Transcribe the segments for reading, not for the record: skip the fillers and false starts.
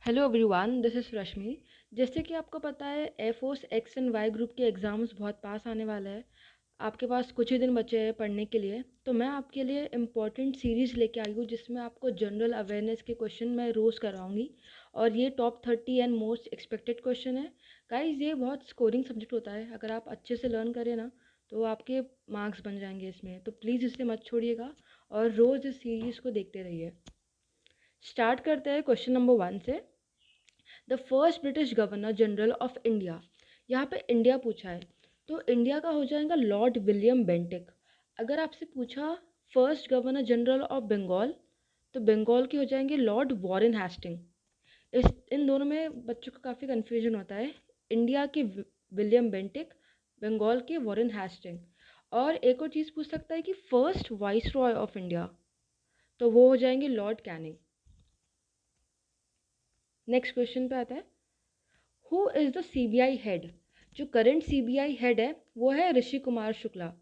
Hello everyone, this is Rashmi. जैसे कि आपको पता है air force X and Y group के एग्ज़ाम्स बहुत पास आने वाला है। आपके पास कुछ ही दिन बचे हैं पढ़ने के लिए, तो मैं आपके लिए इम्पॉर्टेंट सीरीज़ लेके आई हूँ जिसमें आपको जनरल अवेयरनेस के क्वेश्चन मैं रोज़ करवाऊँगी। और ये top 30 and most expected question है। गाइस, ये बहुत स्कोरिंग सब्जेक्ट होता है। अगर आप अच्छे से लर्न करें ना तो आपके मार्क्स बन जाएंगे इसमें, तो प्लीज़ इसे मत छोड़िएगा और रोज़ इस सीरीज़ को देखते रहिए। स्टार्ट करते हैं क्वेश्चन नंबर 1 से। The first British governor general of India. यहाँ पे इंडिया पूछा है तो इंडिया का हो जाएगा लॉर्ड विलियम बेंटिक। अगर आपसे पूछा first governor general of Bengal तो बंगाल के हो जाएंगे लॉर्ड वॉरेन हेस्टिंग। इस इन दोनों में बच्चों को काफ़ी कन्फ्यूजन होता है। इंडिया के विलियम बेंटिक, बंगाल के वॉरेन हेस्टिंग। और एक और चीज़ पूछ सकता है कि first vice Roy of India, तो वो हो जाएंगे लॉर्ड कैनिंग। नेक्स्ट क्वेश्चन पे आता है, who is the CBI head. जो करंट सीबीआई हेड है वो है ऋषि कुमार शुक्ला।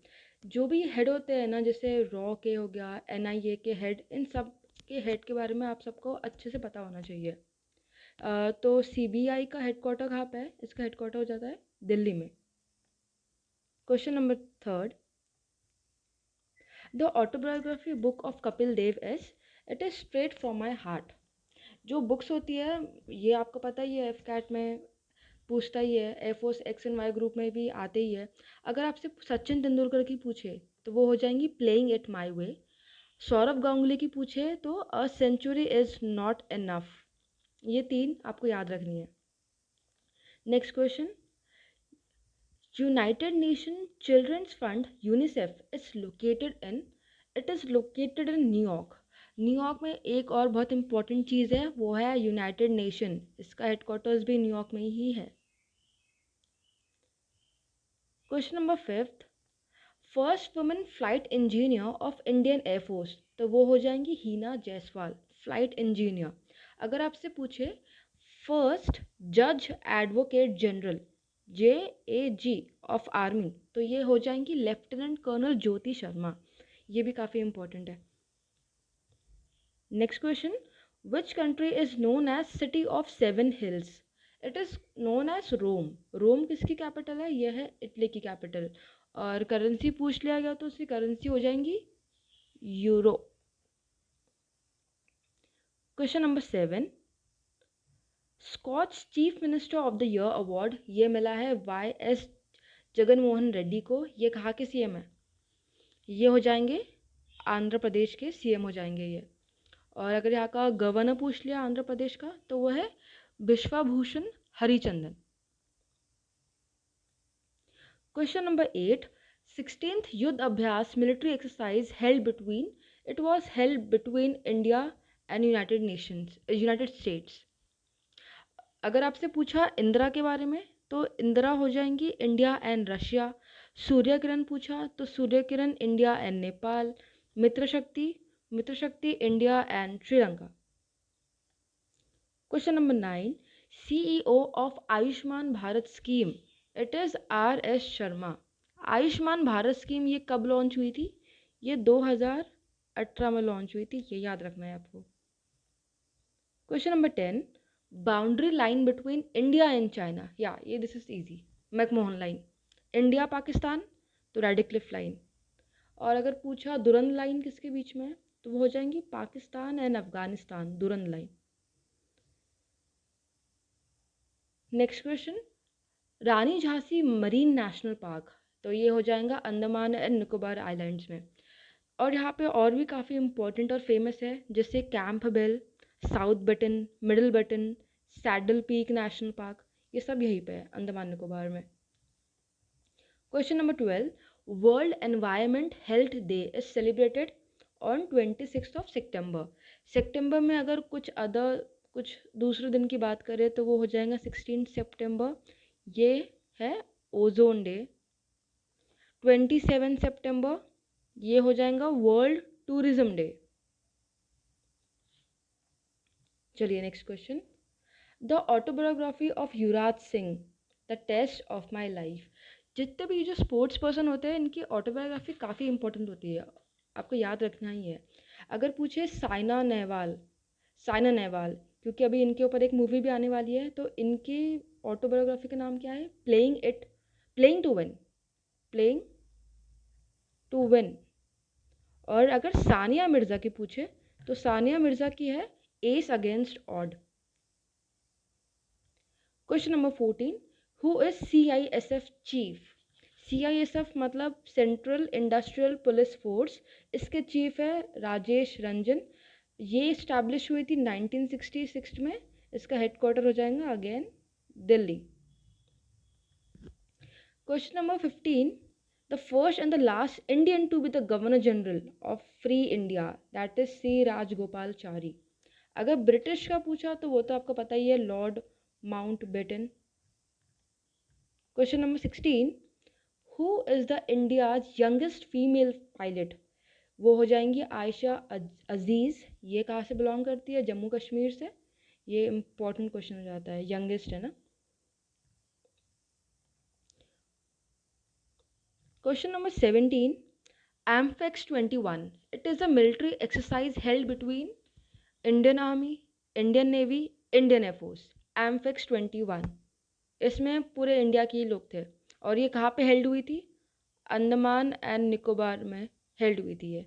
जो भी हेड होते हैं ना, जैसे रॉ के हो गया, एनआईए के हेड, इन सब के हेड के बारे में आप सबको अच्छे से पता होना चाहिए। तो सीबीआई का हेडक्वार्टर कहाँ पे है? इसका हेडक्वार्टर हो जाता है दिल्ली में। Question number third, the autobiography book of Kapil Dev is it is straight from my heart. जो बुक्स होती है, ये आपको पता ही है, एफ कैट में पूछता ही है, air force X and Y group में भी आते ही है। अगर आपसे सचिन तेंदुलकर की पूछे तो वो हो जाएंगी playing it my way. Sourav Ganguly की पूछे तो a century is not enough. ये तीन आपको याद रखनी है। Next question, United Nation children's fund UNICEF it is located in New York. New York में एक और बहुत इंपॉर्टेंट चीज़ है, वो है यूनाइटेड नेशन। इसका हेडक्वार्टर्स भी न्यूयॉर्क में ही है। Question number fifth, first women flight engineer of Indian air force, तो वो हो जाएंगी हीना जायसवाल, फ्लाइट इंजीनियर। अगर आपसे पूछे फर्स्ट जज advocate general, JAG of army, तो ये हो जाएंगी लेफ्टिनेंट कर्नल ज्योति शर्मा। ये भी काफ़ी इंपॉर्टेंट है। Next question, which country is known as city of seven hills. It is known as Rome. Rome किसकी कैपिटल है? यह है इटली की कैपिटल। और करेंसी पूछ लिया गया तो उसकी करेंसी हो जाएंगी euro. Question number 7, scotch chief minister of the year award ये मिला है YS जगन मोहन रेड्डी को। ये कहाँ के सीएम है? ये हो जाएंगे आंध्र प्रदेश के सीएम हो जाएंगे ये। और अगर यहाँ का गवर्नर पूछ लिया आंध्र प्रदेश का तो वो है Vishwabhushan Harichandan. Question number 8, 16th युद्ध अभ्यास military exercise held between India and United states. अगर आपसे पूछा इंदिरा के बारे में तो इंदिरा हो जाएंगी India and Russia. Surya Kiran पूछा तो सूर्य किरण इंडिया एंड नेपाल। मित्र शक्ति India and Sri Lanka. Question number 9, CEO of Ayushman Bharat scheme it is RS Sharma. Ayushman Bharat scheme ये कब लॉन्च हुई थी? ये 2018 में लॉन्च हुई थी, ये याद रखना है आपको। Question number 10, boundary line between India and China, या ये this is easy, McMahon line. India Pakistan तो रेडिक्लिफ लाइन। और अगर पूछा दुरंद लाइन किसके बीच में है तो वो हो जाएंगी Pakistan and Afghanistan, Durand line. Next question, Rani Jhansi marine national park, तो ये हो जाएगा अंडमान एंड निकोबार आइलैंड्स में। और यहाँ पे और भी काफ़ी इंपॉर्टेंट और फेमस है, जैसे Campbell, south button, middle button, saddle peak national park, ये सब यहीं पे है अंडमान निकोबार में। Question number 12, world environment health day is celebrated on 26 सितंबर। सितंबर में अगर कुछ दूसरे दिन की बात करें तो वो हो जाएगा 16 सितंबर, ये है ओजोन डे। 27 सितंबर ये हो जाएगा वर्ल्ड टूरिज्म डे। चलिए next question, the autobiography of Yuvraj Singh, the test of my life. जितने भी जो स्पोर्ट्स पर्सन होते हैं इनकी ऑटोबायोग्राफी काफ़ी इंपॉर्टेंट होती है, आपको याद रखना ही है। अगर पूछे साइना नेहवाल क्योंकि अभी इनके ऊपर एक मूवी भी आने वाली है। तो इनकी ऑटोबायोग्राफी का नाम क्या है? Playing to win. Playing to win. और अगर सानिया मिर्ज़ा की पूछे तो सानिया मिर्ज़ा की है S against odd. Question number 14, who is CISF chief? CISF मतलब सेंट्रल इंडस्ट्रियल पुलिस फोर्स। इसके चीफ है राजेश रंजन। ये इस्टेब्लिश हुई थी 1966 में। इसका हेडक्वार्टर हो जाएगा again Delhi. Question number 15, the first and the last Indian to be the Governor General of Free India, that is C. Rajgopalachari. अगर ब्रिटिश का पूछा तो वो तो आपको पता ही है, Lord Mountbatten. Question number 16, who is the India's youngest female pilot? वो हो जाएंगी आयशा अजीज़। ये कहाँ से बिलोंग करती है? जम्मू कश्मीर से। ये इंपॉर्टेंट क्वेश्चन हो जाता है, यंगेस्ट है ना। Question number 17, AMFEX 21, it is a military exercise held between Indian Army, Indian Navy, Indian Air Force. AMFEX 21, इसमें पूरे इंडिया के ही लोग थे। और ये कहाँ पे हेल्ड हुई थी? अंडमान एंड निकोबार में हेल्ड हुई थी ये।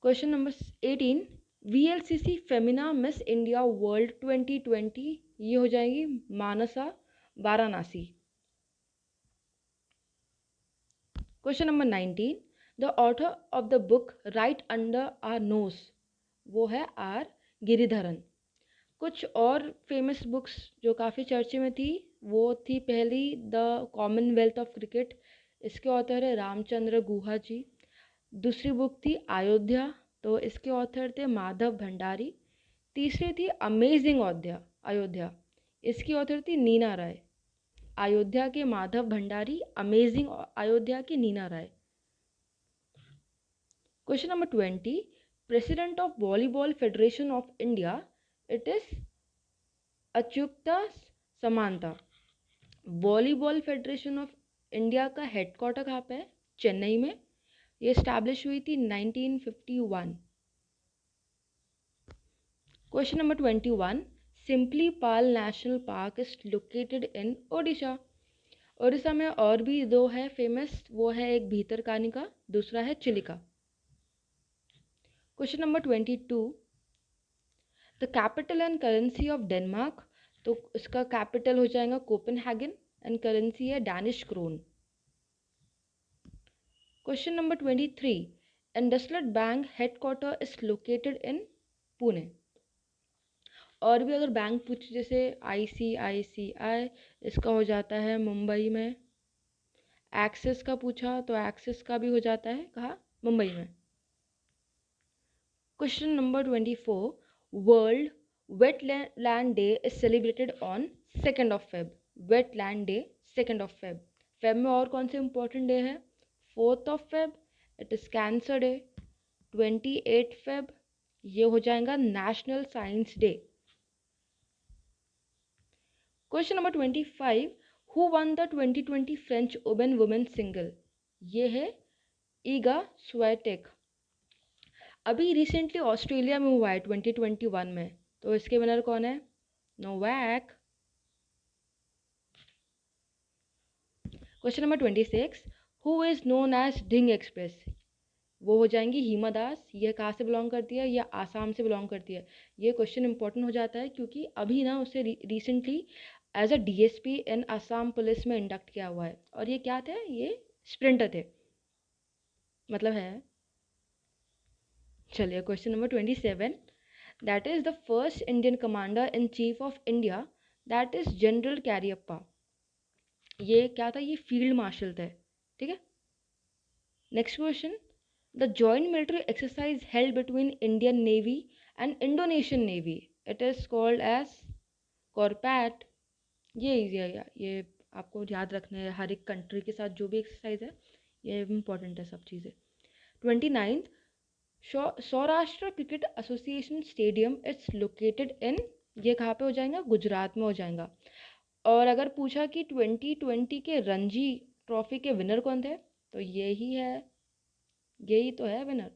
Question number 18, VLCC Femina Miss India World 2020, ये हो जाएगी Manasa Varanasi. Question number 19, the author of the book right under our nose, वो है आर गिरिधरन। कुछ और फेमस बुक्स जो काफ़ी चर्चे में थी, वो थी पहली द कॉमनवेल्थ ऑफ क्रिकेट। इसके ऑथर है रामचंद्र गुहा जी। दूसरी बुक थी अयोध्या, तो इसके ऑथर थे माधव भंडारी। तीसरी थी अमेजिंग अयोध्या, इसकी ऑथर थी नीना राय। अयोध्या के माधव भंडारी, अमेजिंग अयोध्या की Neena Rai. Question number 20, president of volleyball federation of India, it is Achyuta Samanta. Volleyball federation of India का हेडक्वार्टर कहाँ पे है? चेन्नई में। ये स्टैब्लिश हुई थी 1951। Question number 21, simply Pal national park is located इन ओडिशा। उड़ीसा में और भी दो है फेमस, वो है एक भीतरकानिका, दूसरा है Chilika. Question number 22, the capital and currency of Denmark, तो इसका कैपिटल हो जाएगा कोपेनहेगन एंड करेंसी है Danish krone. Question number 23, IndusInd bank headquarter is located in Pune. और भी अगर बैंक पूछे जैसे ICICI, इसका हो जाता है मुंबई में। एक्सिस का पूछा तो एक्सिस का भी हो जाता है कहाँ? मुंबई में। Question number 24, world wetland day is celebrated on 2 Feb। Wetland day 2 Feb। Feb में और कौन से इंपॉर्टेंट डे है? 4 Feb, it is cancer day. 28 Feb, ये हो जाएगा national science day. Question number 25, who one the 2020 French open women single? ये है ईगा स्वेटेक। अभी रिसेंटली ऑस्ट्रेलिया में हुआ है 2021 में, तो इसके विनर कौन है? Novak. Question number 26, who is known as Dhing express? वो हो जाएंगी हिमा दास। ये कहाँ से बिलोंग करती है? या आसाम से बिलोंग करती है। ये क्वेश्चन इंपॉर्टेंट हो जाता है क्योंकि अभी ना उसे recently as a DSP in Assam police में इंडक्ट किया हुआ है। और ये क्या थे? ये स्प्रिंटर थे, मतलब है। चलिए question number 27, that is the first Indian commander in chief of India, that is general Cariappa. ये क्या था? ये फील्ड मार्शल थे, ठीक है। Next question, the joint military exercise held between Indian navy and Indonesian navy, it is called as CORPAT. ये easy है, ये आपको याद रखना है। हर एक कंट्री के साथ जो भी एक्सरसाइज है, ये इंपॉर्टेंट है सब चीज़ें। 29, Saurashtra cricket association stadium it's located in, ये कहाँ पे हो जाएगा? गुजरात में हो जाएगा। और अगर पूछा कि 2020 के रणजी ट्रॉफी के विनर कौन थे, तो यही तो है winner.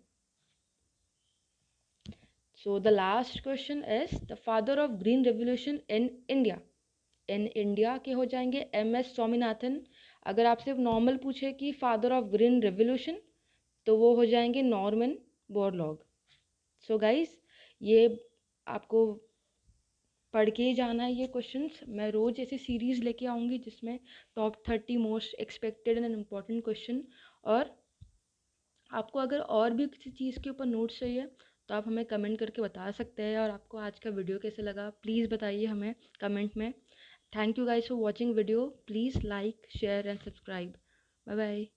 So the last question is the father of green revolution in India. In India के हो जाएंगे MS स्वामीनाथन। अगर आप सिर्फ नॉर्मल पूछे कि फादर ऑफ ग्रीन रेवोल्यूशन, तो वो हो जाएंगे नॉर्मन बोरलॉग। सो गाइस, ये आपको पढ़ के ही जाना है ये क्वेश्चंस। मैं रोज़ ऐसी सीरीज़ लेके आऊँगी जिसमें top 30 most expected and important question. और आपको अगर और भी किसी चीज़ के ऊपर नोट्स चाहिए तो आप हमें कमेंट करके बता सकते हैं। और आपको आज का वीडियो कैसे लगा प्लीज़ बताइए हमें कमेंट में। Thank you guys for watching video. Please like share and subscribe. Bye bye.